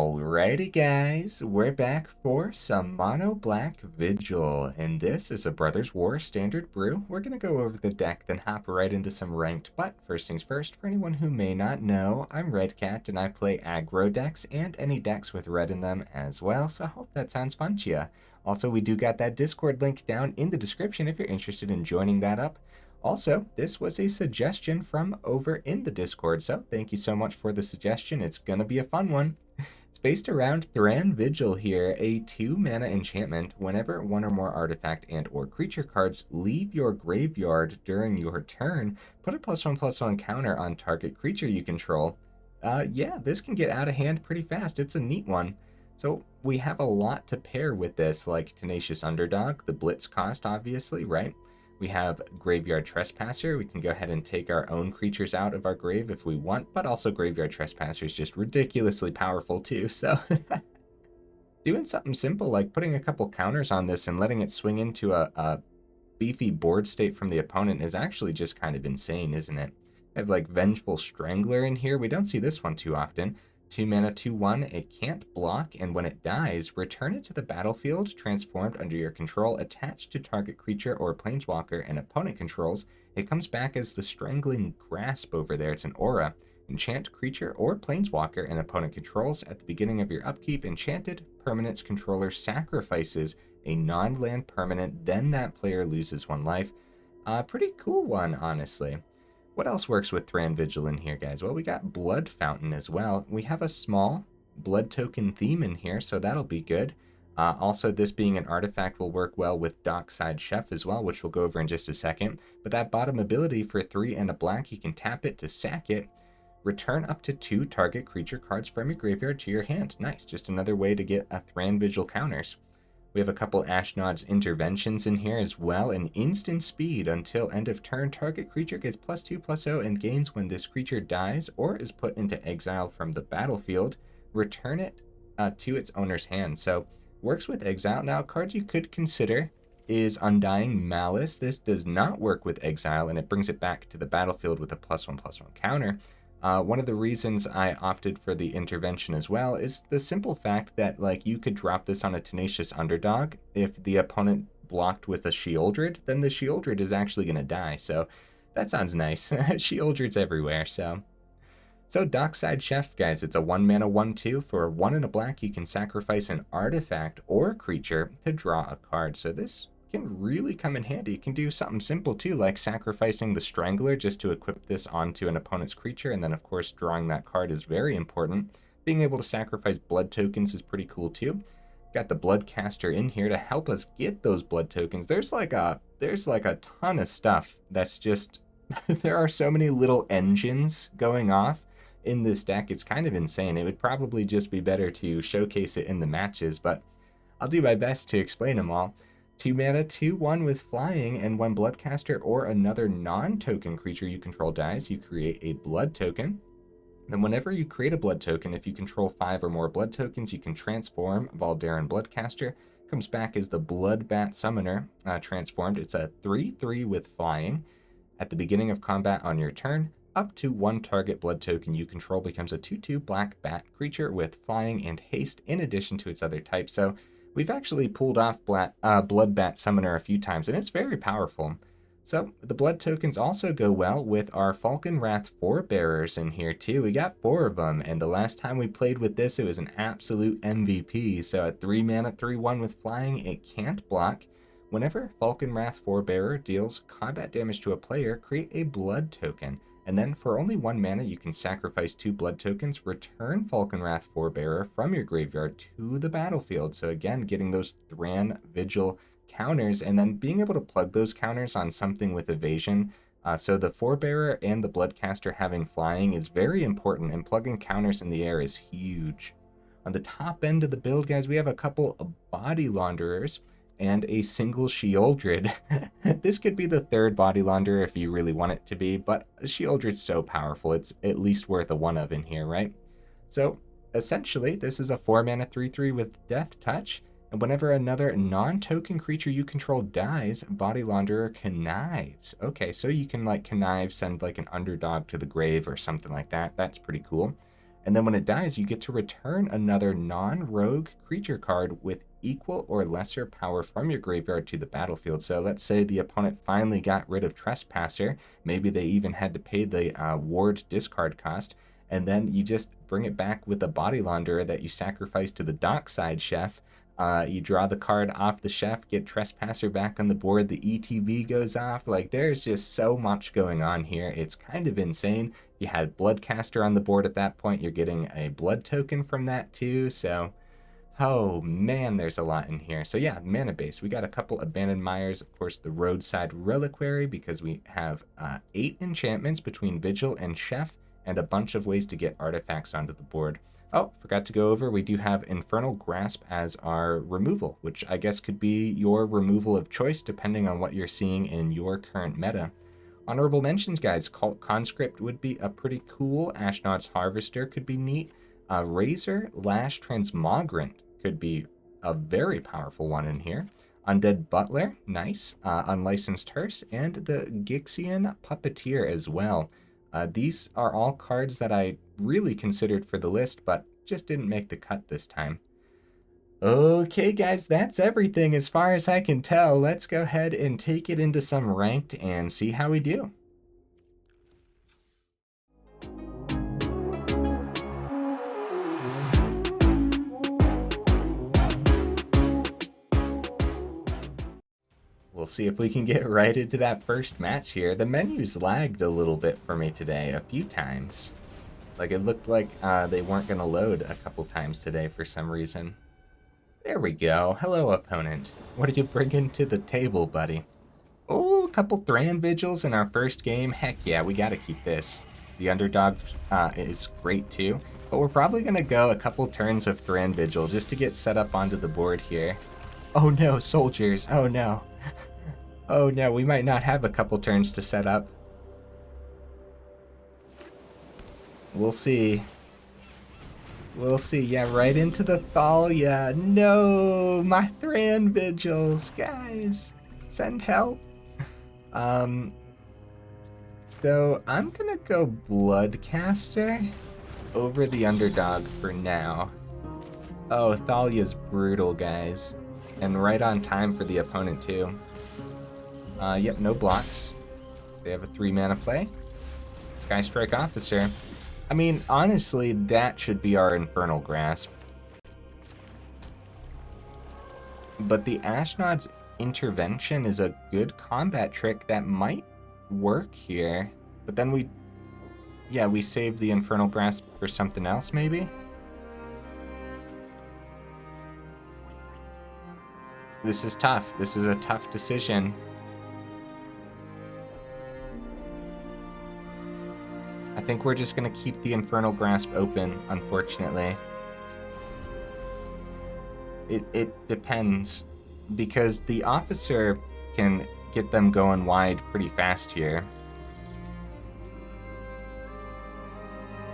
Alrighty guys, we're back for some Mono Black Vigil, and this is a Brothers War standard brew. We're going to go over the deck, then hop right into some ranked, but first things first, for anyone who may not know, I'm Redcat and I play aggro decks and any decks with red in them as well, so I hope that sounds fun to you. Also, we do got that Discord link down in the description if you're interested in joining that up. Also, this was a suggestion from over in the Discord, so thank you so much for the suggestion. It's going to be a fun one. It's based around Thran Vigil here, a 2-mana enchantment. Whenever one or more artifact and or creature cards leave your graveyard during your turn, put a +1/+1 counter on target creature you control. Yeah, this can get out of hand pretty fast. It's a neat one. So we have a lot to pair with this, like Tenacious Underdog, the Blitz cost, obviously, right? We have Graveyard Trespasser. We can go ahead and take our own creatures out of our grave if we want, but also Graveyard Trespasser is just ridiculously powerful too, so doing something simple like putting a couple counters on this and letting it swing into a beefy board state from the opponent is actually just kind of insane, isn't it? I have like Vengeful Strangler in here. We don't see this one too often. 2 mana, 2/1, it can't block, and when it dies, return it to the battlefield, transformed under your control, attached to target creature or planeswalker an opponent controls. It comes back as the Strangling Grasp over there. It's an aura. Enchant creature or planeswalker an opponent controls. At the beginning of your upkeep, enchanted permanent's controller sacrifices a non-land permanent, then that player loses 1 life. Pretty cool one, honestly. What else works with Thran Vigil in here, guys? Well, we got Blood Fountain as well. We have a small blood token theme in here, so that'll be good. Also, this being an artifact will work well with Dockside Chef as well, which we'll go over in just a second. But that bottom ability for 3 and a black, you can tap it to sack it. Return up to 2 target creature cards from your graveyard to your hand. Nice, just another way to get a Thran Vigil counters. We have a couple Ashnod's interventions in here as well. An instant speed until end of turn. Target creature gets +2/+0 and gains when this creature dies or is put into exile from the battlefield. Return it to its owner's hand. So works with exile. Now, a card you could consider is Undying Malice. This does not work with exile, and it brings it back to the battlefield with a +1/+1 counter. One of the reasons I opted for the intervention as well is the simple fact that, like, you could drop this on a Tenacious Underdog. If the opponent blocked with a Sheoldred, then the Sheoldred is actually going to die, so that sounds nice. Sheoldred's everywhere, so Dockside Chef, guys, it's a 1-mana 1/2. For 1 and a black, you can sacrifice an artifact or creature to draw a card, so this can really come in handy. You can do something simple too, like sacrificing the Strangler just to equip this onto an opponent's creature, and then of course drawing that card is very important. Being able to sacrifice blood tokens is pretty cool too. Got the Bloodcaster in here to help us get those blood tokens. There's like a ton of stuff that's just there are so many little engines going off in this deck. It's kind of insane. It would probably just be better to showcase it in the matches, but I'll do my best to explain them all. 2 mana, 2/1 with flying, and when Bloodcaster or another non-token creature you control dies, you create a blood token. Then whenever you create a blood token, if you control 5 or more blood tokens, you can transform Voldaren Bloodcaster. Comes back as the Bloodbat Summoner transformed. It's a 3/3 with flying. At the beginning of combat on your turn, up to 1 target blood token you control becomes a 2/2 black bat creature with flying and haste in addition to its other types. So we've actually pulled off Bloodbat Summoner a few times, and it's very powerful. So the blood tokens also go well with our Falkenrath Forebearers in here too. We got 4 of them, and the last time we played with this, it was an absolute MVP. So at 3 mana, 3/1 with flying, it can't block. Whenever Falkenrath Forebearer deals combat damage to a player, create a blood token. And then for only 1 mana, you can sacrifice 2 blood tokens, return Falkenrath Forebearer from your graveyard to the battlefield. So again, getting those Thran Vigil counters, and then being able to plug those counters on something with evasion. So the Forebearer and the Bloodcaster having flying is very important, and plugging counters in the air is huge. On the top end of the build, guys, we have a couple of Body Launderers and a single Sheoldred. This could be the 3rd Body Launderer if you really want it to be, but Sheoldred's so powerful, it's at least worth a 1 of in here, right? So essentially, this is a 4 mana 3/3 with Death Touch, and whenever another non-token creature you control dies, Body Launderer connives. Okay, so you can like connive, send like an underdog to the grave or something like that. That's pretty cool. And then when it dies, you get to return another non-rogue creature card with equal or lesser power from your graveyard to the battlefield. So let's say the opponent finally got rid of Trespasser. Maybe they even had to pay the ward discard cost. And then you just bring it back with a Body Launderer that you sacrifice to the Dockside Chef. You draw the card off the chef, get Trespasser back on the board, the ETB goes off. Like, there's just so much going on here. It's kind of insane. You had Bloodcaster on the board at that point. You're getting a blood token from that too. So, oh man, there's a lot in here. So yeah, mana base. We got a couple Abandoned Mires. Of course, the Roadside Reliquary, because we have 8 enchantments between Vigil and Chef, and a bunch of ways to get artifacts onto the board. Oh, forgot to go over, we do have Infernal Grasp as our removal, which I guess could be your removal of choice depending on what you're seeing in your current meta. Honorable mentions, guys. Cult Conscript would be a pretty cool. Ashnod's Harvester could be neat. Razor Lash Transmogrant could be a very powerful one in here. Undead Butler, nice. Unlicensed Hearse, and the Gixian Puppeteer as well. These are all cards that I really considered for the list, but just didn't make the cut this time. Okay, guys, that's everything as far as I can tell. Let's go ahead and take it into some ranked and see how we do. We'll see if we can get right into that first match here. The menu's lagged a little bit for me today, a few times. Like, it looked like they weren't going to load a couple times today for some reason. There we go. Hello, opponent. What did you bring into the table, buddy? Oh, a couple Thran Vigils in our first game. Heck yeah, we got to keep this. The Underdog is great too. But we're probably going to go a couple turns of Thran Vigil just to get set up onto the board here. Oh no, soldiers. Oh no. Oh no, we might not have a couple turns to set up. We'll see. We'll see. Yeah, right into the Thalia. No, my Thran Vigils, guys. Send help. So I'm gonna go Bloodcaster over the Underdog for now. Oh, Thalia's brutal, guys. And right on time for the opponent, too. Yep, no blocks. They have a 3-mana play. Skystrike Officer. I mean, honestly, that should be our Infernal Grasp. But the Ashnod's Intervention is a good combat trick that might work here. But then we save the Infernal Grasp for something else, maybe? This is tough. This is a tough decision. I think we're just going to keep the Infernal Grasp open, unfortunately. It depends, because the Officer can get them going wide pretty fast here.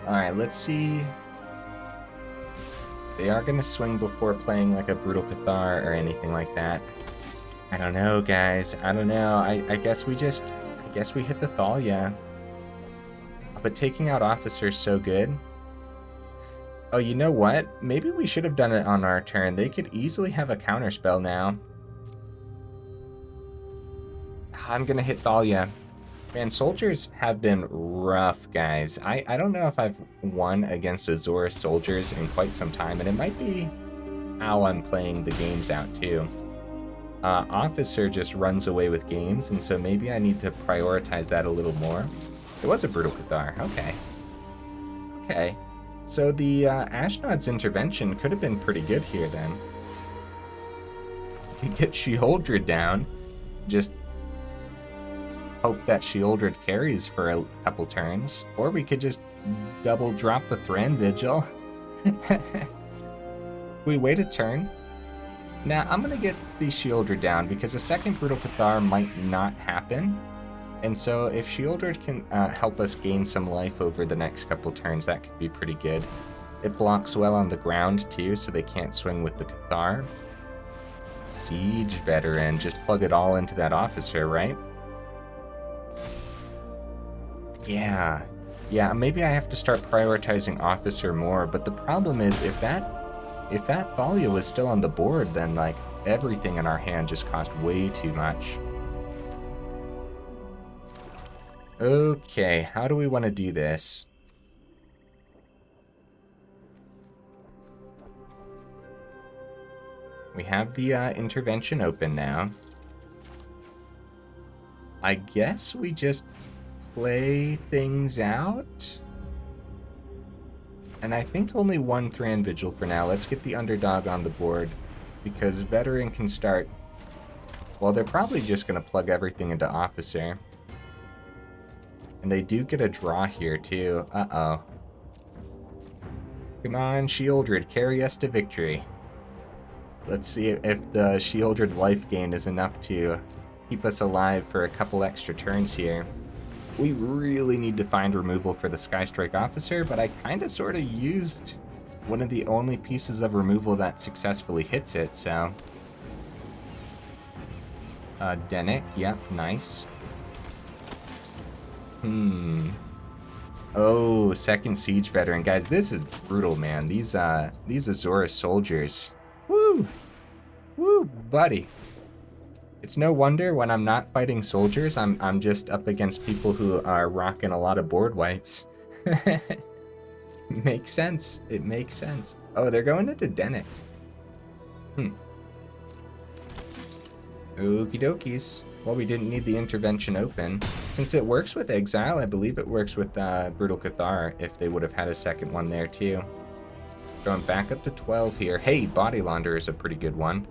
Alright, let's see. They are going to swing before playing like a Brutal Cathar or anything like that. I don't know, guys. I don't know. I guess we hit the Thalia. But taking out Officer's so good. Oh, you know what? Maybe we should have done it on our turn. They could easily have a counterspell now. I'm going to hit Thalia. Man, soldiers have been rough, guys. I don't know if I've won against Azora soldiers in quite some time, and it might be how I'm playing the games out, too. Officer just runs away with games, and so maybe I need to prioritize that a little more. It was a Brutal Cathar. Okay. Okay. So the Ashnod's Intervention could have been pretty good here, then. We could get Sheoldred down. Just hope that Sheoldred carries for a couple turns. Or we could just double drop the Thran Vigil. We wait a turn. Now, I'm going to get the Sheoldred down because a second Brutal Cathar might not happen. And so if Sheoldred can help us gain some life over the next couple turns, that could be pretty good. It blocks well on the ground too, so they can't swing with the Cathar. Siege Veteran, just plug it all into that Officer, right? Yeah. Yeah, maybe I have to start prioritizing Officer more, but the problem is if that Thalia was still on the board, then like everything in our hand just cost way too much. Okay, how do we want to do this? We have the intervention open now. I guess we just play things out. And I think only one Thran Vigil for now. Let's get the underdog on the board, because veteran can start... Well, they're probably just going to plug everything into officer. And they do get a draw here, too. Uh-oh. Come on, Sheoldred, carry us to victory. Let's see if the Sheoldred life gain is enough to keep us alive for a couple extra turns here. We really need to find removal for the Skystrike Officer, but I kind of sort of used one of the only pieces of removal that successfully hits it, so... Denick, yep, nice. Oh, second Siege Veteran. Guys, this is brutal, man. These Azora soldiers. Woo! Woo, buddy. It's no wonder when I'm not fighting soldiers, I'm just up against people who are rocking a lot of board wipes. Makes sense. It makes sense. Oh, they're going into Denick. Okie dokies. Well, we didn't need the intervention open. Since it works with Exile, I believe it works with Brutal Cathar, if they would have had a second one there too. Going back up to 12 here. Hey, Body Launderer is a pretty good one.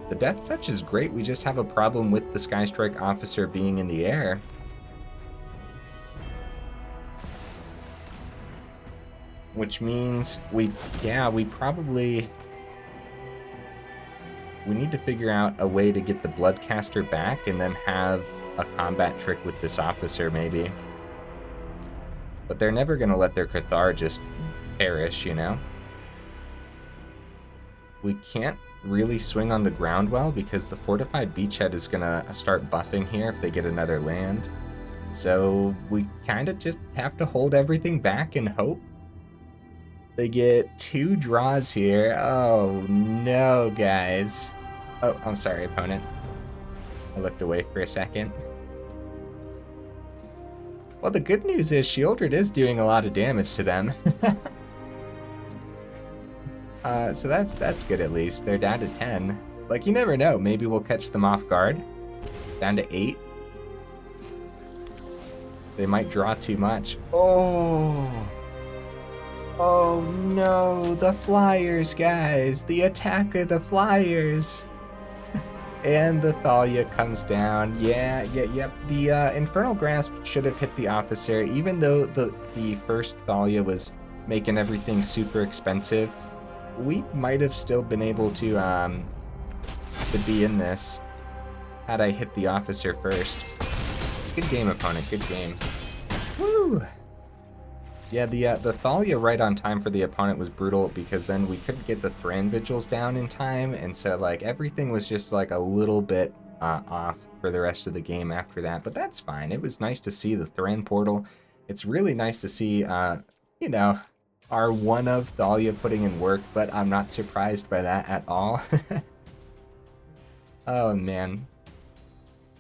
The Death Touch is great, we just have a problem with the Skystrike Officer being in the air. Which means we probably... We need to figure out a way to get the Bloodcaster back and then have a combat trick with this officer, maybe. But they're never going to let their Cathar just perish, you know? We can't really swing on the ground well because the Fortified Beachhead is going to start buffing here if they get another land. So we kind of just have to hold everything back and hope. They get 2 draws here. Oh, no, guys. Oh, I'm sorry, opponent. I looked away for a second. Well, the good news is Sheoldred is doing a lot of damage to them. So that's good at least. They're down to 10. Like, you never know. Maybe we'll catch them off guard. Down to 8. They might draw too much. Oh... Oh no, the Flyers, guys. The attack of the Flyers. And the Thalia comes down. Yep. The Infernal Grasp should have hit the officer, even though the first Thalia was making everything super expensive. We might have still been able to be in this had I hit the officer first. Good game, opponent. Good game. Woo! Yeah, the Thalia right on time for the opponent was brutal because then we couldn't get the Thran Vigils down in time, and so like everything was just like a little bit off for the rest of the game after that, but that's fine. It was nice to see the Thran portal. It's really nice to see, you know, our one of Thalia putting in work, but I'm not surprised by that at all. Oh man.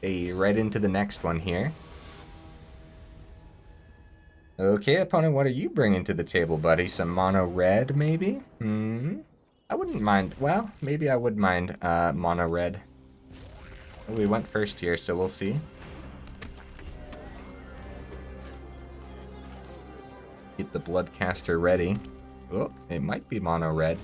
Hey, right into the next one here. Okay, opponent, what are you bringing to the table, buddy? Some mono red, maybe? I wouldn't mind. Well, maybe I would mind mono red. Oh, we went first here, so we'll see. Get the Bloodcaster ready. Oh, it might be mono red.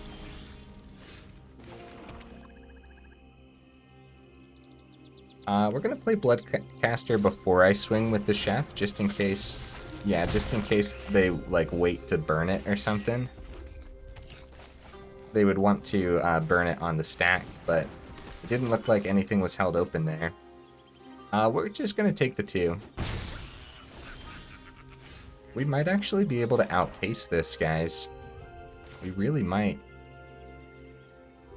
We're gonna play Bloodcaster before I swing with the Chef, just in case. Yeah, just in case they, like, wait to burn it or something. They would want to burn it on the stack, but it didn't look like anything was held open there. We're just going to take the 2. We might actually be able to outpace this, guys. We really might.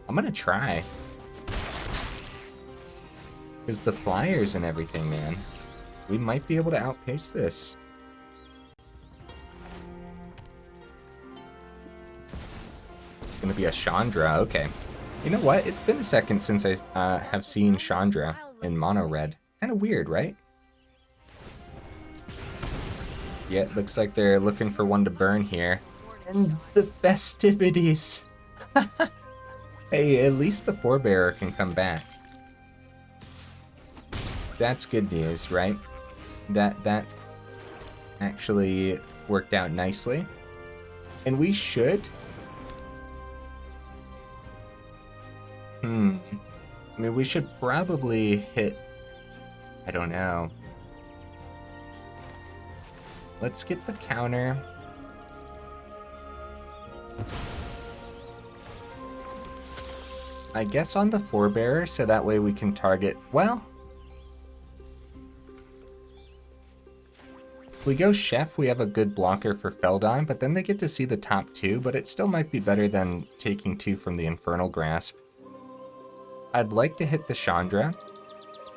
I'm going to try. Because the Flyers and everything, man. We might be able to outpace this. gonna be a Chandra, okay. You know what? It's been a second since I have seen Chandra in mono red. Kind of weird, right? Yeah, it looks like they're looking for one to burn here. And the festivities! Hey, at least the Forebearer can come back. That's good news, right? That actually worked out nicely. And we should... I mean, we should probably hit... I don't know. Let's get the counter. I guess on the Forebearer, so that way we can target... Well... If we go Chef, we have a good blocker for Feldon, but then they get to see the top two, but it still might be better than taking two from the Infernal Grasp. I'd like to hit the Chandra.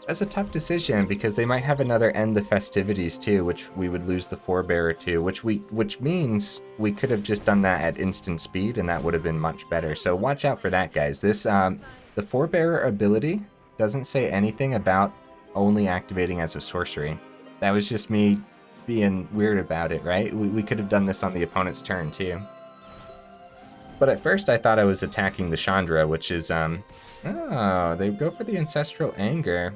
That's a tough decision because they might have another End the Festivities too, which we would lose the Forebearer to, which means we could have just done that at instant speed and that would have been much better. So watch out for that, guys. This the Forebearer ability doesn't say anything about only activating as a sorcery. That was just me being weird about it, right? We could have done this on the opponent's turn too. But at first I thought I was attacking the Chandra, which is oh, they go for the Ancestral Anger.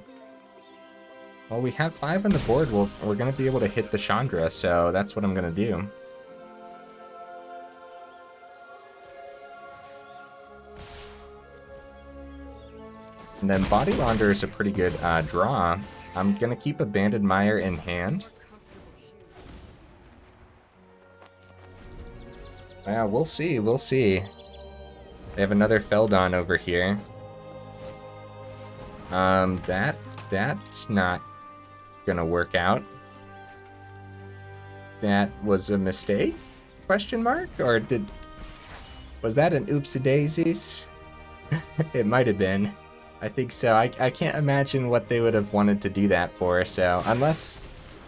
Well, we have 5 on the board. We're going to be able to hit the Chandra, so that's what I'm going to do. And then Body Launderer is a pretty good draw. I'm going to keep a Banded Mire in hand. Yeah, we'll see, we'll see. They have another Feldon over here. That's not gonna work out. That was a mistake? Question mark? Or was that an oopsie daisies? It might have been. I think so. I can't imagine what they would have wanted to do that for, so unless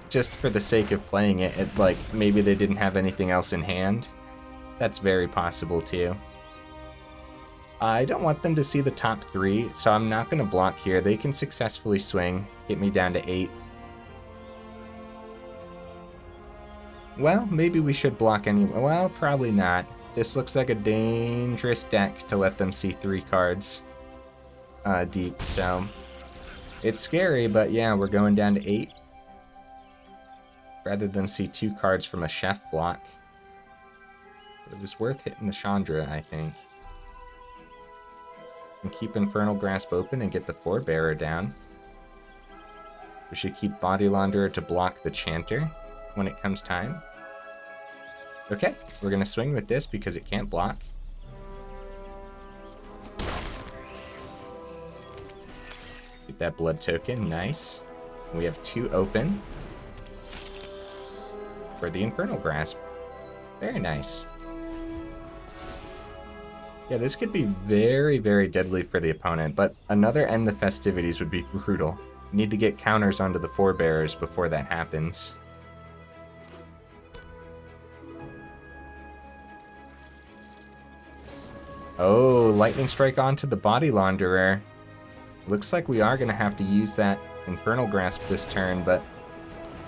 just for the sake of playing it, like maybe they didn't have anything else in hand. That's very possible too. I don't want them to see the top 3, so I'm not going to block here. They can successfully swing, get me down to 8. Well, maybe we should block anyway. Well, probably not. This looks like a dangerous deck to let them see 3 cards deep, so it's scary, but yeah, we're going down to 8. Rather than see 2 cards from a Chef block. It was worth hitting the Chandra, I think. And keep Infernal Grasp open and get the Forebearer down. We should keep Body Launderer to block the Chanter when it comes time. Okay, we're going to swing with this because it can't block. Get that blood token, nice. We have 2 open for the Infernal Grasp. Very nice. Yeah, this could be very, very deadly for the opponent, but another End the Festivities would be brutal. Need to get counters onto the Forebearers before that happens. Oh, Lightning Strike onto the Body Launderer. Looks like we are going to have to use that Infernal Grasp this turn, but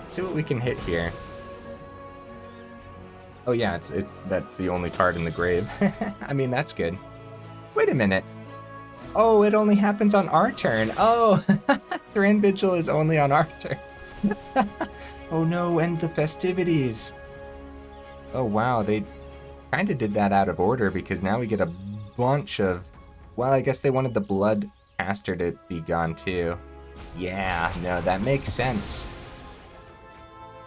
let's see what we can hit here. Oh yeah, that's the only card in the grave. I mean, that's good. Wait a minute. Oh, it only happens on our turn. Oh, Thran Vigil is only on our turn. Oh no, End the Festivities. Oh wow, they kind of did that out of order because now we get a bunch of... Well, I guess they wanted the Bloodcaster to be gone too. Yeah, no, that makes sense.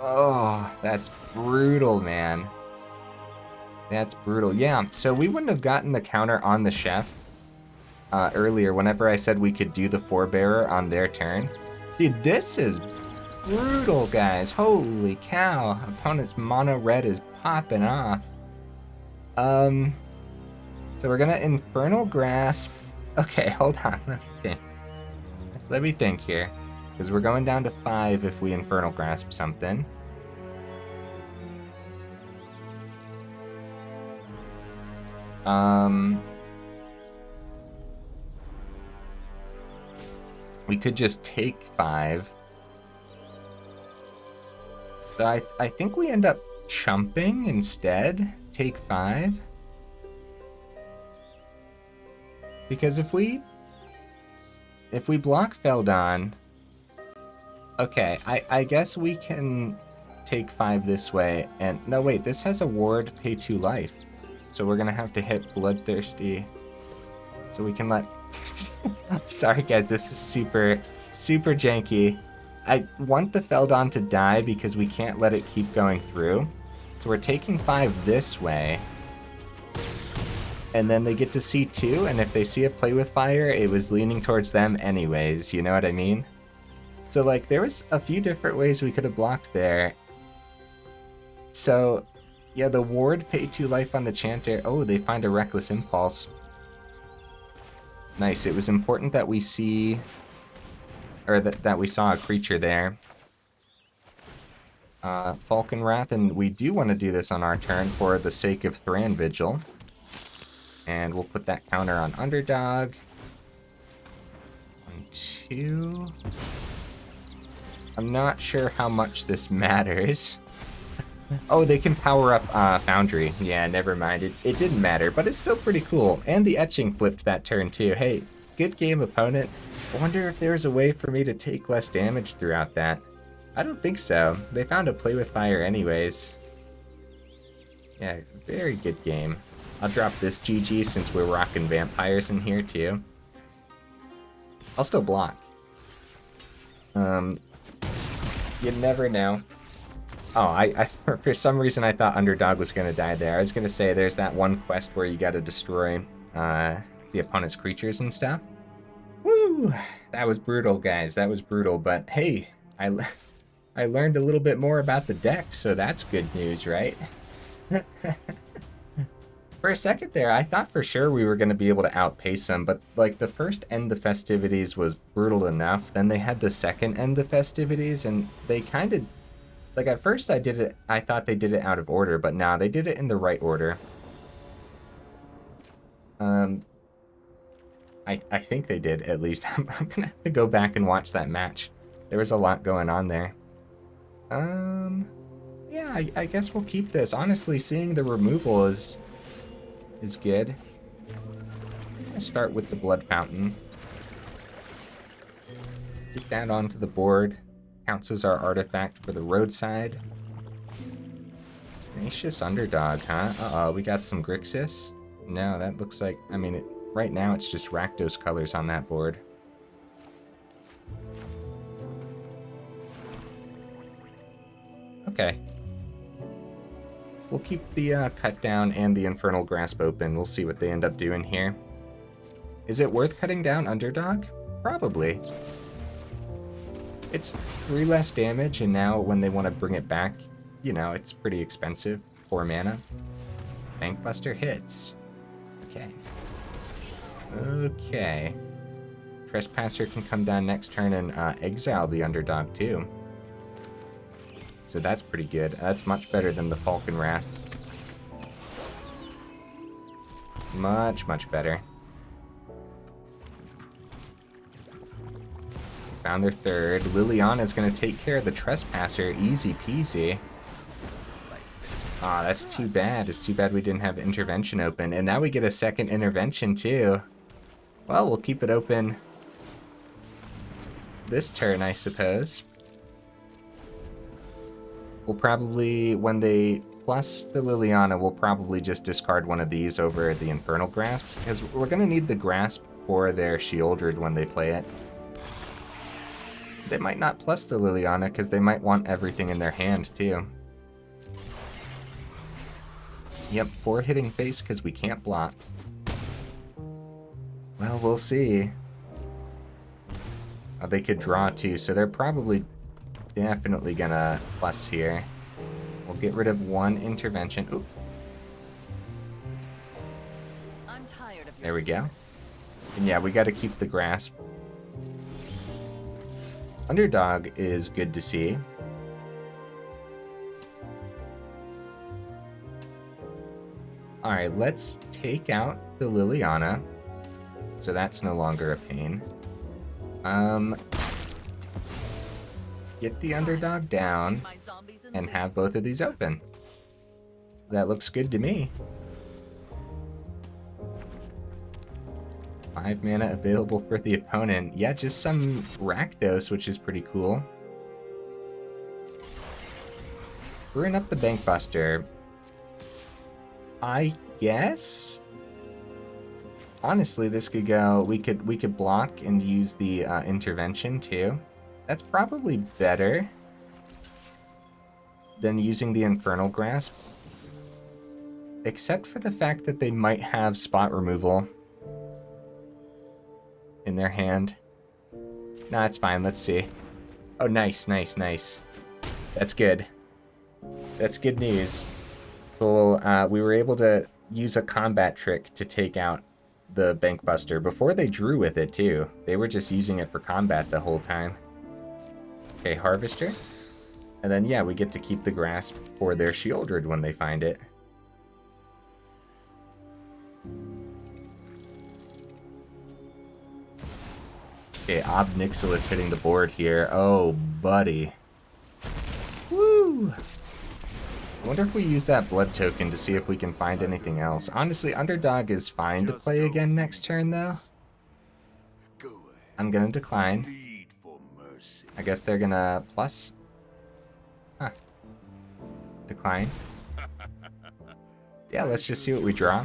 Oh, that's brutal, man. That's brutal. Yeah, so we wouldn't have gotten the counter on the Chef earlier whenever I said we could do the Forebearer on their turn. Dude, this is brutal, guys. Holy cow. Opponent's mono red is popping off. So we're going to Infernal Grasp. Okay, hold on. Let me think here. Because we're going down to 5 if we Infernal Grasp something. We could just take 5. So I think we end up chumping instead. Take 5. Because if we block Feldon, okay, I guess we can take 5 this way. And no, wait, this has a ward, pay 2 life. So we're gonna have to hit Bloodthirsty. So we can let... Sorry guys, this is super janky. I want the Feldon to die because we can't let it keep going through. So we're taking 5 this way. And then they get to see 2, and if they see a play with fire, it was leaning towards them anyways, you know what I mean? So like, there was a few different ways we could have blocked there. So, yeah, the ward pay 2 life on the Chanter. Oh, they find a Reckless Impulse. Nice, it was important that we see, or that we saw a creature there. Falkenrath, and we do want to do this on our turn for the sake of Thran Vigil. And we'll put that counter on Underdog. 1, 2. I'm not sure how much this matters. Oh, they can power up Foundry. Yeah, never mind. It didn't matter, but it's still pretty cool. And the Etching flipped that turn too. Hey, good game, opponent. I wonder if there's a way for me to take less damage throughout that. I don't think so. They found a play with fire anyways. Yeah, very good game. I'll drop this GG since we're rocking vampires in here too. I'll still block. You never know. Oh, for some reason I thought Underdog was gonna die there. I was gonna say there's that one quest where you gotta destroy the opponent's creatures and stuff. Woo! That was brutal, guys. That was brutal. But hey, I learned a little bit more about the deck, so that's good news, right? For a second there, I thought for sure we were going to be able to outpace them, but like the first End the Festivities was brutal enough. Then they had the second End the Festivities, and they kind of, like at first I thought they did it out of order, but nah, they did it in the right order. I think they did, at least. I'm gonna have to go back and watch that match. There was a lot going on there. Yeah, I guess we'll keep this. Honestly, seeing the removal is good. I'll start with the Blood Fountain. Get that onto the board. Counts as our artifact for the roadside. Tenacious Underdog, huh? Uh-oh, we got some Grixis? No, that looks like... I mean, right now it's just Rakdos colors on that board. Okay. We'll keep the cut down and the Infernal Grasp open. We'll see what they end up doing here. Is it worth cutting down Underdog? Probably. It's 3 less damage, and now when they want to bring it back, you know, it's pretty expensive. 4 mana. Bankbuster hits. Okay. Okay. Trespasser can come down next turn and exile the Underdog too. So that's pretty good. That's much better than the Falkenrath. Much better. Found their third. Liliana's going to take care of the Trespasser. Easy peasy. Aw, that's too bad. It's too bad we didn't have Intervention open. And now we get a second Intervention too. Well, we'll keep it open this turn, I suppose. We'll probably, when they plus the Liliana, we'll probably just discard one of these over the Infernal Grasp, because we're going to need the Grasp for their Sheoldred when they play it. They might not plus the Liliana, because they might want everything in their hand, too. Yep, 4 hitting face, because we can't block. Well, we'll see. Oh, they could draw, too, so they're probably... definitely gonna plus here. We'll get rid of 1 intervention. Oop. I'm tired of there we go. And yeah, we gotta keep the Grasp. Underdog is good to see. Alright, let's take out the Liliana. So that's no longer a pain. Get the underdog down and have both of these open. That looks good to me. 5 mana available for the opponent. Yeah, just some Rakdos, which is pretty cool. Brewing up the Bankbuster. I guess? Honestly, this could go... We could block and use the intervention too. That's probably better than using the Infernal Grasp. Except for the fact that they might have spot removal in their hand. Nah, it's fine. Let's see. Oh, nice, nice, nice. That's good. That's good news. So, we were able to use a combat trick to take out the Bankbuster before they drew with it, too. They were just using it for combat the whole time. Okay, Harvester. And then, yeah, we get to keep the Grasp for their Sheoldred when they find it. Okay, Ob Nixilis hitting the board here. Oh, buddy. Woo! I wonder if we use that blood token to see if we can find anything else. Honestly, Underdog is fine to play again next turn, though. I'm gonna decline. I guess they're gonna plus. Huh. Decline. Yeah, let's just see what we draw.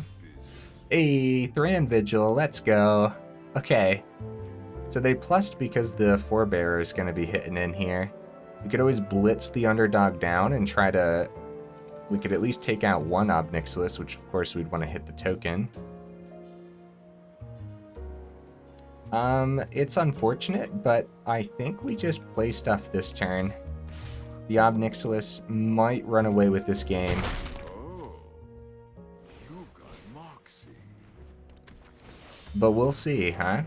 Hey, Thran Vigil, let's go. Okay. So they plussed because the Forebear is going to be hitting in here. We could always blitz the Underdog down and try to... We could at least take out one Ob Nixilis, which of course we'd want to hit the token. It's unfortunate, but I think we just play stuff this turn. The Ob Nixilis might run away with this game. You've got moxie. But we'll see, huh?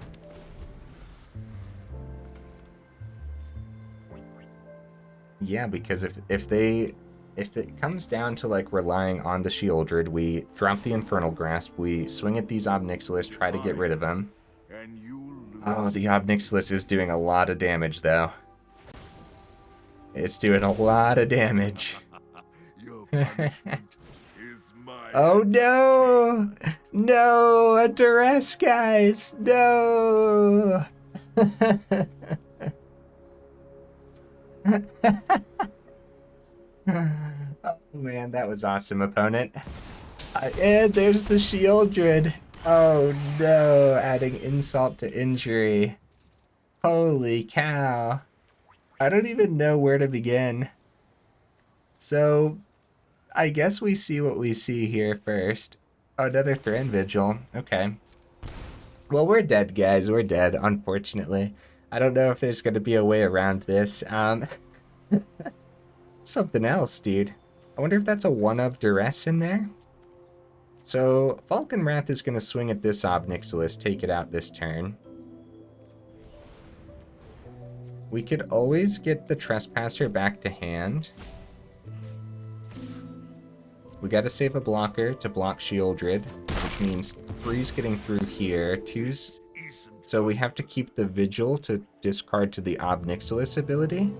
Yeah, because if it comes down to like relying on the Sheoldred, we drop the Infernal Grasp, we swing at these Ob Nixilis, try to get rid of them. Oh, the Ob Nixilis is doing a lot of damage though. It's doing a lot of damage. Oh no! No! A duress, guys! No! Oh man, that was awesome, opponent. And there's the Sheoldred. Oh no, adding insult to injury. Holy cow. I don't even know where to begin. So, I guess we see what we see here first. Oh, another Thran Vigil. Okay. Well, we're dead, guys. We're dead, unfortunately. I don't know if there's going to be a way around this. Something else, dude. I wonder if that's a one of duress in there? So, Falkenrath is going to swing at this Ob Nixilis, take it out this turn. We could always get the Trespasser back to hand. We got to save a blocker to block Sheoldred, which means 3's getting through here. 2's... So we have to keep the Vigil to discard to the Ob Nixilis ability.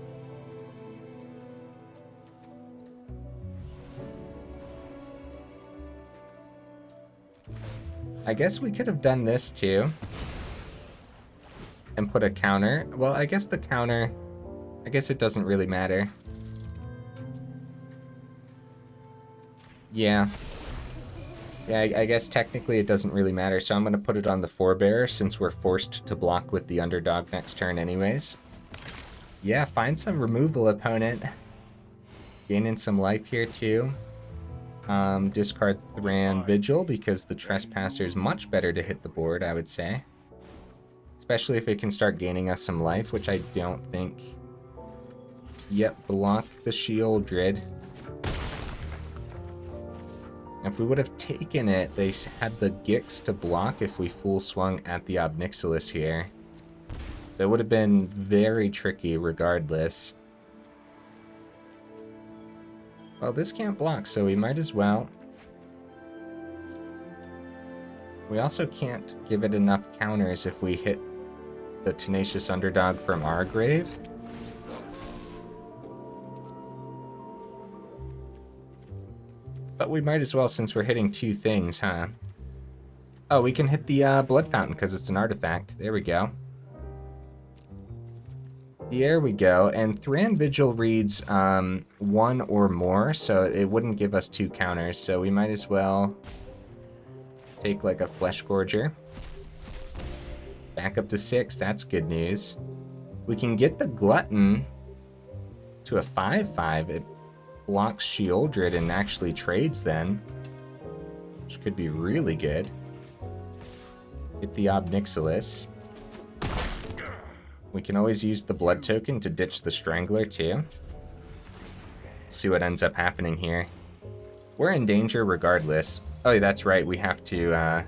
I guess we could have done this too. And put a counter. Well, I guess the counter... I guess it doesn't really matter. Yeah. Yeah, I guess technically it doesn't really matter, so I'm going to put it on the Forebear since we're forced to block with the Underdog next turn anyways. Yeah, find some removal, opponent. Gaining some life here too. Discard Thran Vigil because the Trespasser is much better to hit the board, I would say. Especially if it can start gaining us some life, which I don't think. Yep, block the Sheoldred. If we would have taken it, they had the Gix to block if we full swung at the Ob Nixilis here. So it would have been very tricky regardless. Well, this can't block, so we might as well. We also can't give it enough counters if we hit the Tenacious Underdog from our grave. But we might as well since we're hitting 2 things, huh? Oh, we can hit the Blood Fountain because it's an artifact. There we go. There we go. And Thran Vigil reads 1 or more, so it wouldn't give us 2 counters. So we might as well take like a Flesh Gorger. Back up to 6, that's good news. We can get the Glutton to a 5/5. It blocks Sheoldred and actually trades then, which could be really good. Get the Obnixilis. We can always use the Blood Token to ditch the Strangler too. See what ends up happening here. We're in danger regardless. Oh, that's right, we have to,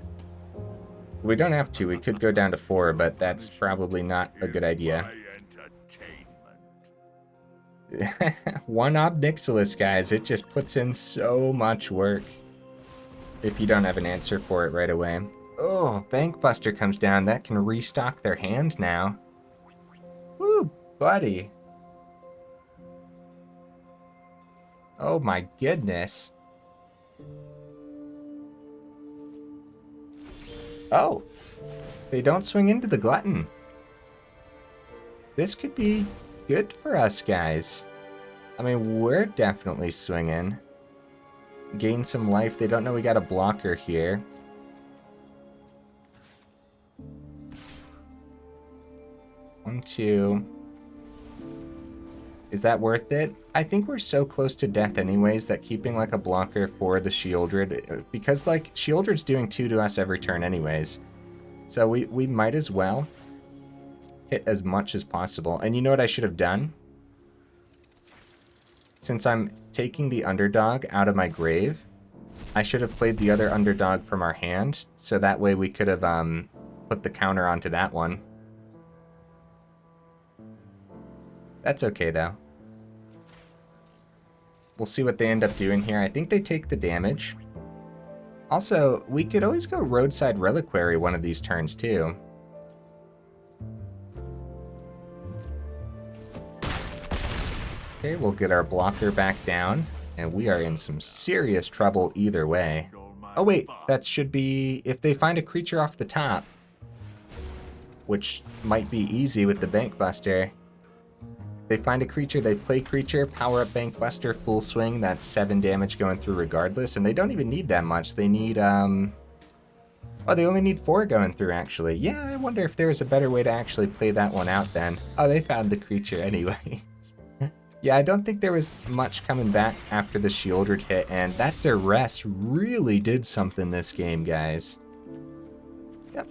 we don't have to, we could go down to 4, but that's probably not a good idea. 1 Obnixilis, guys, it just puts in so much work if you don't have an answer for it right away. Oh, Bankbuster comes down, that can restock their hand now. Woo, buddy. Oh my goodness. Oh, they don't swing into the Glutton. This could be good for us, guys. I mean, we're definitely swinging. Gain some life. They don't know we got a blocker here. One, 2. Is that worth it? I think we're so close to death anyways that keeping like a blocker for the Sheoldred, because like Sheoldred's doing 2 to us every turn anyways. So we might as well hit as much as possible. And you know what I should have done? Since I'm taking the underdog out of my grave, I should have played the other underdog from our hand, so that way we could have put the counter onto that one. That's okay, though. We'll see what they end up doing here. I think they take the damage. Also, we could always go Roadside Reliquary one of these turns, too. Okay, we'll get our blocker back down, and we are in some serious trouble either way. Oh, wait, that should be if they find a creature off the top, which might be easy with the Bankbuster. They find a creature, they play creature, power up Bankbuster, full swing, that's 7 damage going through regardless, and they don't even need that much. They need, oh, they only need 4 going through, actually. Yeah, I wonder if there was a better way to actually play that one out then. Oh, they found the creature anyways. Yeah, I don't think there was much coming back after the Sheoldred hit, and that Duress really did something this game, guys. Yep.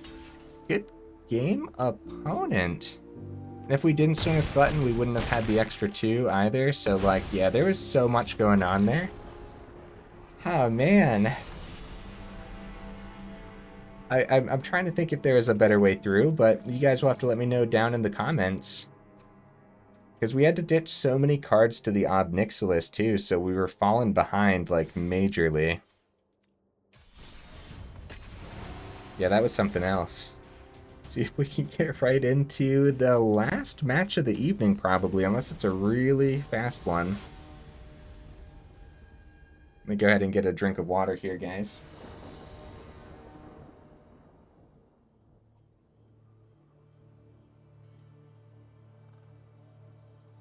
Good game, opponent. And if we didn't swing with Glutton, we wouldn't have had the extra 2 either. So, like, yeah, there was so much going on there. Oh, man. I'm trying to think if there is a better way through, but you guys will have to let me know down in the comments. Because we had to ditch so many cards to the Obnixilis, too, so we were falling behind, like, majorly. Yeah, that was something else. See if we can get right into the last match of the evening, probably, unless it's a really fast one. Let me go ahead and get a drink of water here, guys.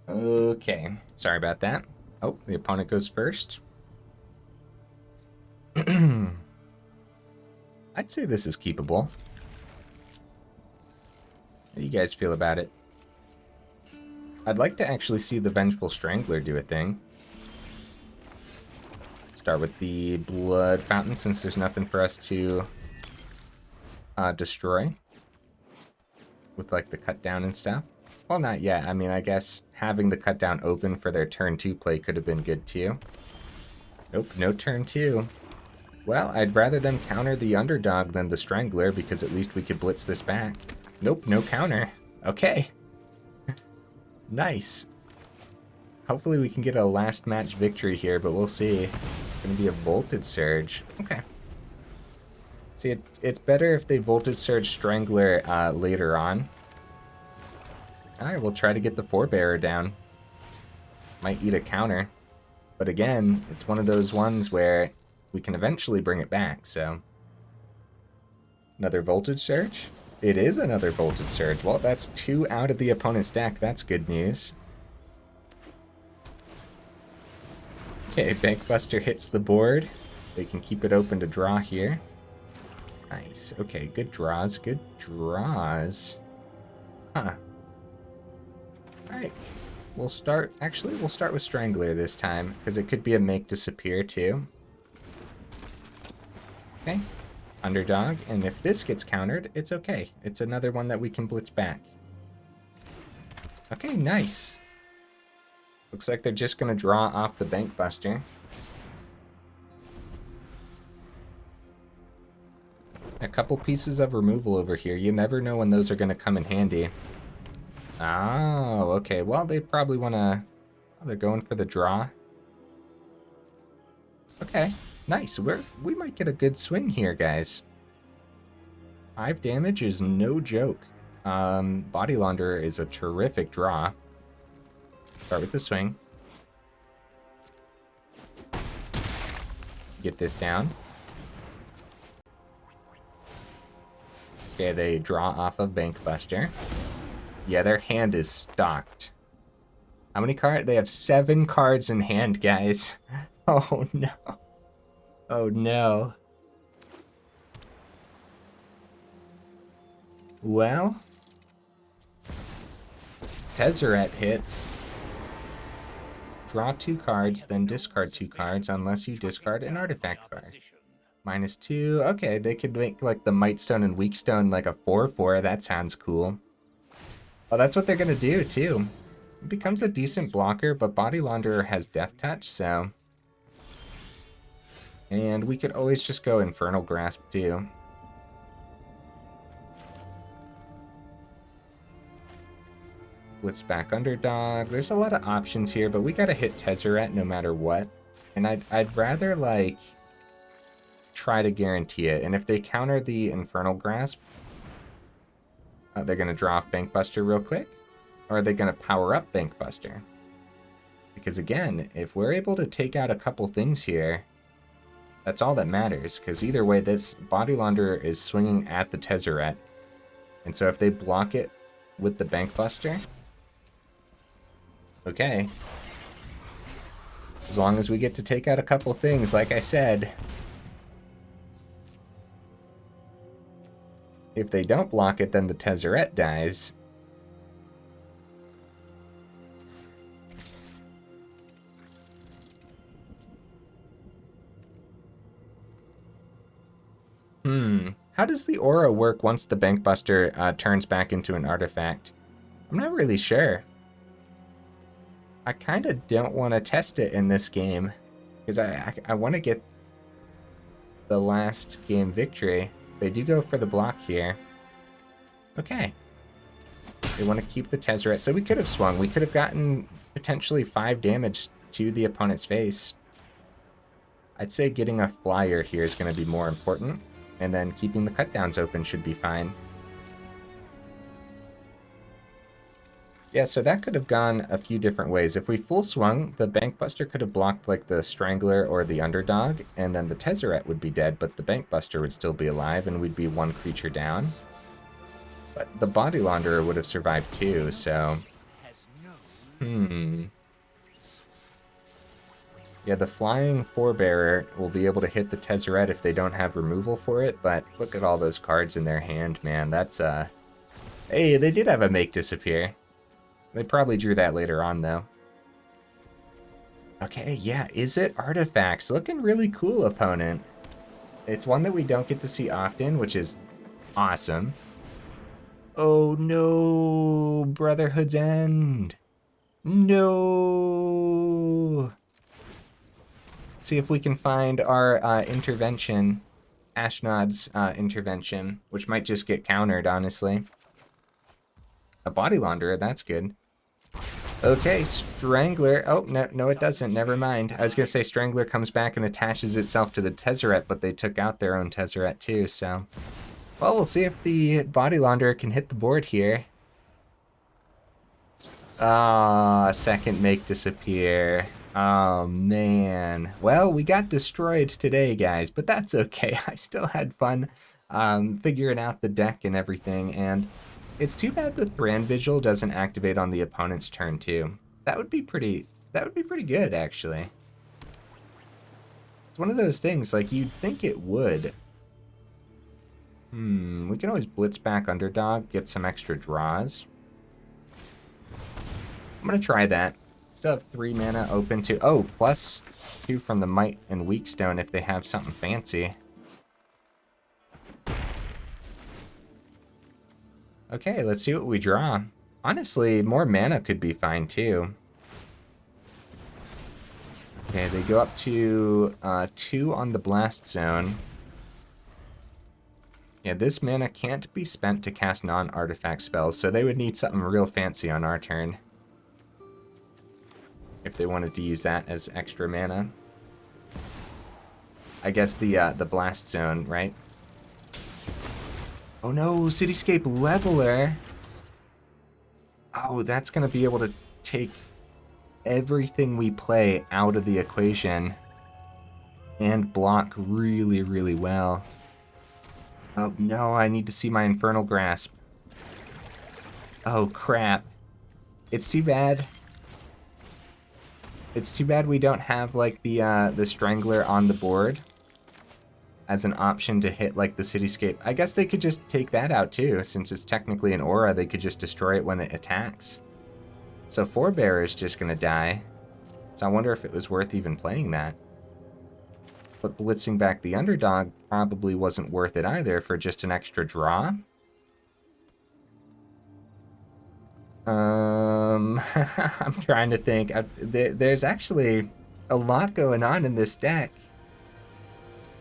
Okay, sorry about that. Oh, the opponent goes first. I'd say this is keepable. How do you guys feel about it? I'd like to actually see the Vengeful Strangler do a thing. Start with the Blood Fountain since there's nothing for us to destroy. With like the cut down and stuff. Well, not yet. I mean, I guess having the cut down open for their turn 2 play could have been good too. Nope, no turn 2. Well, I'd rather them counter the underdog than the Strangler because at least we could blitz this back. Nope, no counter. Okay. Nice. Hopefully we can get a last match victory here, but we'll see. It's going to be a Voltage Surge. Okay. See, it's better if they Voltage Surge Strangler later on. Alright, we'll try to get the Forebearer down. Might eat a counter. But again, it's one of those ones where we can eventually bring it back, so... Another Voltage Surge? It is another Voltage Surge. Well, that's 2 out of the opponent's deck. That's good news. Okay, Bankbuster hits the board. They can keep it open to draw here. Nice. Okay, good draws. Good draws. Huh. Alright. We'll start... Actually, we'll start with Strangler this time, because it could be a make disappear, too. Okay. Underdog, and if this gets countered, it's okay. It's another one that we can blitz back. Okay, nice. Looks like they're just going to draw off the Bankbuster. A couple pieces of removal over here. You never know when those are going to come in handy. Oh, okay. Well, they probably want to... Oh, they're going for the draw. Okay, nice. We might get a good swing here, guys. 5 damage is no joke. Body Launderer is a terrific draw. Start with the swing. Get this down. Okay, they draw off of Bankbuster. Yeah, their hand is stocked. How many cards? They have 7 cards in hand, guys. Oh, no. Oh, no. Well. Tezzeret hits. Draw 2 cards, then discard 2 cards unless you discard an artifact card. -2. Okay, they could make like the Mightstone and Weakstone like a 4/4. That sounds cool. Oh, that's what they're gonna do too. It becomes a decent blocker, but Body Launderer has Death Touch, so... And we could always just go Infernal Grasp too. Blitz back Underdog. There's a lot of options here, but we gotta hit Tezzeret no matter what. And I'd rather like try to guarantee it. And if they counter the Infernal Grasp, they're gonna draw off Bankbuster real quick. Or are they gonna power up Bankbuster? Because again, if we're able to take out a couple things here, that's all that matters. Because either way, this Body Launderer is swinging at the Tezzeret. And so if they block it with the Bankbuster, okay. As long as we get to take out a couple things, like I said. If they don't block it, then the Tezzeret dies. How does the aura work once the Bankbuster turns back into an artifact? I'm not really sure. I kind of don't want to test it in this game, because I want to get the last game victory. They do go for the block here. Okay. They want to keep the Tezzeret, so we could have swung. We could have gotten potentially 5 damage to the opponent's face. I'd say getting a flyer here is going to be more important, and then keeping the cutdowns open should be fine. Yeah, so that could have gone a few different ways. If we full swung, the Bankbuster could have blocked like the Strangler or the Underdog, and then the Tezzeret would be dead, but the Bankbuster would still be alive, and we'd be 1 creature down. But the Body Launderer would have survived too, so... Yeah, the Flying Forebearer will be able to hit the Tezzeret if they don't have removal for it, but look at all those cards in their hand, man. That's, Hey, they did have a Make Disappear. They probably drew that later on, though. Okay, yeah, is it artifacts? Looking really cool, opponent. It's one that we don't get to see often, which is awesome. Oh no, Brotherhood's End. No. Let's see if we can find our intervention, Ashnod's intervention, which might just get countered, honestly. A Body Launderer, that's good. Okay, Strangler. Oh, no, it doesn't. Never mind. I was going to say Strangler comes back and attaches itself to the Tezzeret, but they took out their own Tezzeret too, so. Well, we'll see if the Body Launderer can hit the board here. Ah, second make disappear. Oh, man. Well, we got destroyed today, guys, but that's okay. I still had fun figuring out the deck and everything, and it's too bad the Thran Vigil doesn't activate on the opponent's turn, too. That would be pretty good, actually. It's one of those things, like, you'd think it would. We can always blitz back Underdog, get some extra draws. I'm gonna try that. Still have 3 mana open to... Oh, plus 2 from the Might and Weak Stone if they have something fancy. Okay, let's see what we draw. Honestly, more mana could be fine too. Okay, they go up to 2 on the Blast Zone. Yeah, this mana can't be spent to cast non-artifact spells, so they would need something real fancy on our turn. If they wanted to use that as extra mana. I guess the Blast Zone, right? Oh no, Cityscape Leveler! Oh, that's gonna be able to take everything we play out of the equation and block really, really well. Oh no, I need to see my Infernal Grasp. Oh crap. It's too bad. It's too bad we don't have like the Strangler on the board as an option to hit like the Cityscape. I guess they could just take that out too, since it's technically an aura, they could just destroy it when it attacks. So Forebear is just gonna die. So I wonder if it was worth even playing that. But blitzing back the Underdog probably wasn't worth it either for just an extra draw. I'm trying to think. There's actually a lot going on in this deck.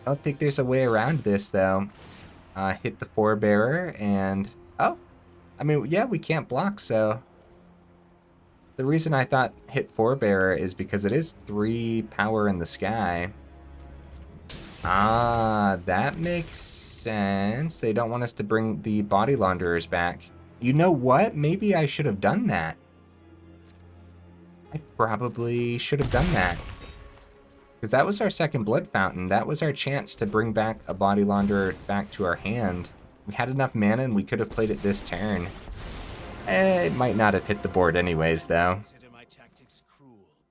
I don't think there's a way around this, though. Hit the Forebearer, and... Oh! I mean, yeah, we can't block, so... The reason I thought hit Forebearer is because it is 3 power in the sky. Ah, that makes sense. They don't want us to bring the Body Launderers back. You know what? Maybe I should have done that. I probably should have done that. Because that was our second Blood Fountain. That was our chance to bring back a Body Launderer back to our hand. We had enough mana and we could have played it this turn. It might not have hit the board anyways, though.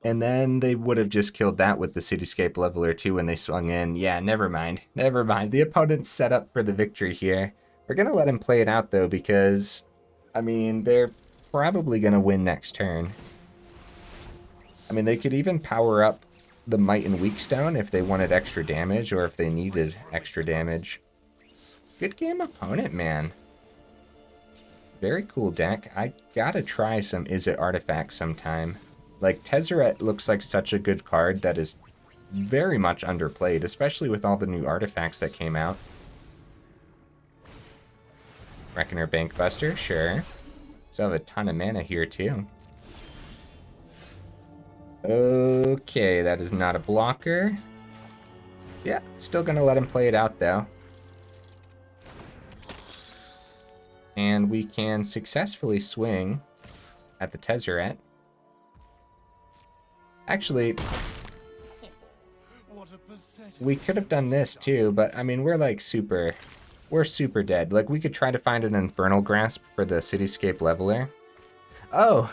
And then they would have just killed that with the Cityscape Leveler too when they swung in. Yeah, never mind. Never mind. The opponent's set up for the victory here. We're going to let him play it out, though, because, I mean, they're probably going to win next turn. I mean, they could even power up the Might and Weak Stone if they wanted extra damage or if they needed extra damage. Good game opponent, man. Very cool deck. I gotta try some Izzet artifacts sometime. Like, Tezzeret looks like such a good card that is very much underplayed, especially with all the new artifacts that came out. Reckoner Bankbuster, sure. Still have a ton of mana here, too. Okay, that is not a blocker. Yeah, still gonna let him play it out, though. And we can successfully swing at the Tezzeret. Actually, we could have done this too, but I mean, we're super dead. Like, we could try to find an Infernal Grasp for the Cityscape Leveler. Oh!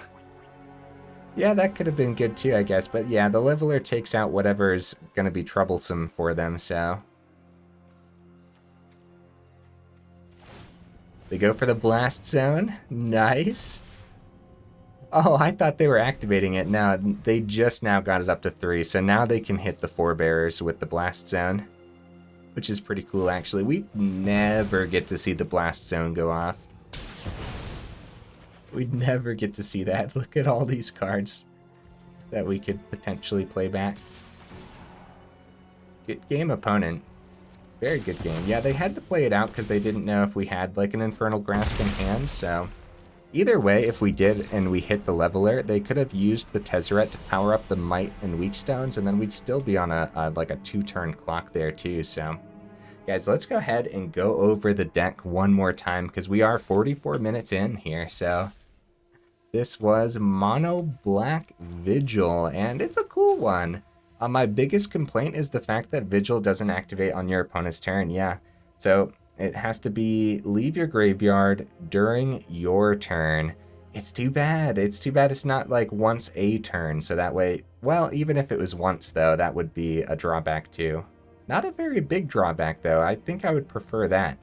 Yeah, that could have been good too, I guess. But yeah, the Leveler takes out whatever's going to be troublesome for them, so... They go for the Blast Zone. Nice. Oh, I thought they were activating it. No, they just now got it up to 3, so now they can hit the Forebearers with the Blast Zone. Which is pretty cool, actually. We never get to see the Blast Zone go off. We never get to see that. Look at all these cards that we could potentially play back. Good game, opponent. Very good game. Yeah, they had to play it out because they didn't know if we had, like, an Infernal Grasp in hand, so... Either way, if we did and we hit the leveler, they could have used the Tezzeret to power up the Might and Weak Stones, and then we'd still be on like a 2-turn clock there too. So, guys, let's go ahead and go over the deck one more time because we are 44 minutes in here. So, this was Mono Black Vigil, and it's a cool one. My biggest complaint is the fact that Vigil doesn't activate on your opponent's turn. Yeah, so it has to be leave your graveyard during your turn. It's too bad. It's too bad it's not like once a turn, so that way, well, even if it was once, though, that would be a drawback too. Not a very big drawback, though. I think I would prefer that.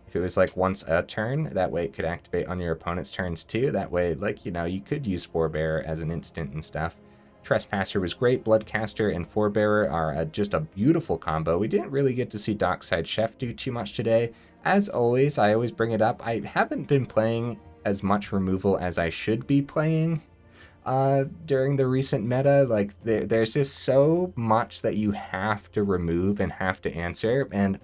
If it was like once a turn, that way it could activate on your opponent's turns too. That way, like, you know, you could use Forebear as an instant and stuff. Trespasser was great. Bloodcaster and Forebearer are just a beautiful combo. We didn't really get to see Dockside Chef do too much today. As always, I always bring it up. I haven't been playing as much removal as I should be playing during the recent meta. Like, there's just so much that you have to remove and have to answer, and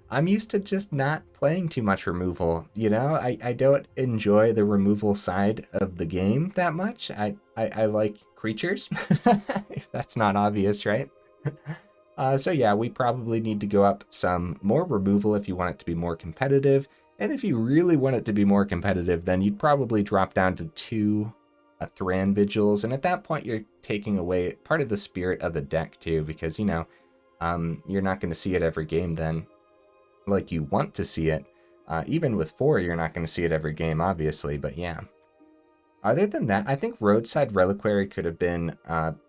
I'm used to just not playing too much removal, you know? I don't enjoy the removal side of the game that much. I like creatures, if that's not obvious, right? So yeah, we probably need to go up some more removal if you want it to be more competitive. And if you really want it to be more competitive, then you'd probably drop down to 2 Thran Vigils. And at that point, you're taking away part of the spirit of the deck too, because, you know, you're not going to see it every game then, like you want to see it. Even with 4, you're not going to see it every game, obviously, but yeah. Other than that, I think Roadside Reliquary could have been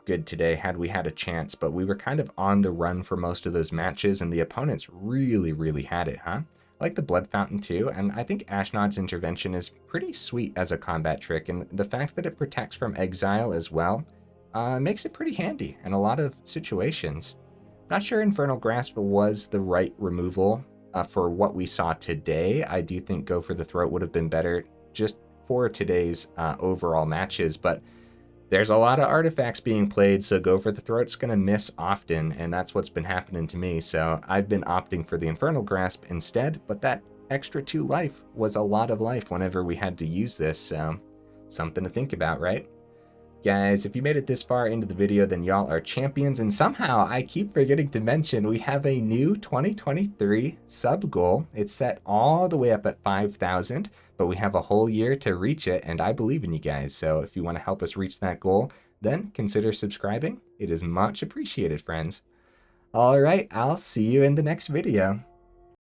good today had we had a chance, but we were kind of on the run for most of those matches, and the opponents really, really had it, huh? I like the Blood Fountain too, and I think Ashnod's Intervention is pretty sweet as a combat trick, and the fact that it protects from exile as well makes it pretty handy in a lot of situations. Not sure Infernal Grasp was the right removal for what we saw today. I do think Go for the Throat would have been better just for today's overall matches, but there's a lot of artifacts being played, so Go for the Throat's going to miss often, and that's what's been happening to me. So I've been opting for the Infernal Grasp instead, but that extra 2 life was a lot of life whenever we had to use this, so something to think about, right? Guys, if you made it this far into the video, then y'all are champions, and somehow I keep forgetting to mention we have a new 2023 sub goal. It's set all the way up at 5,000, but we have a whole year to reach it, and I believe in you guys. So if you want to help us reach that goal, then consider subscribing. It is much appreciated, friends. All right, I'll see you in the next video.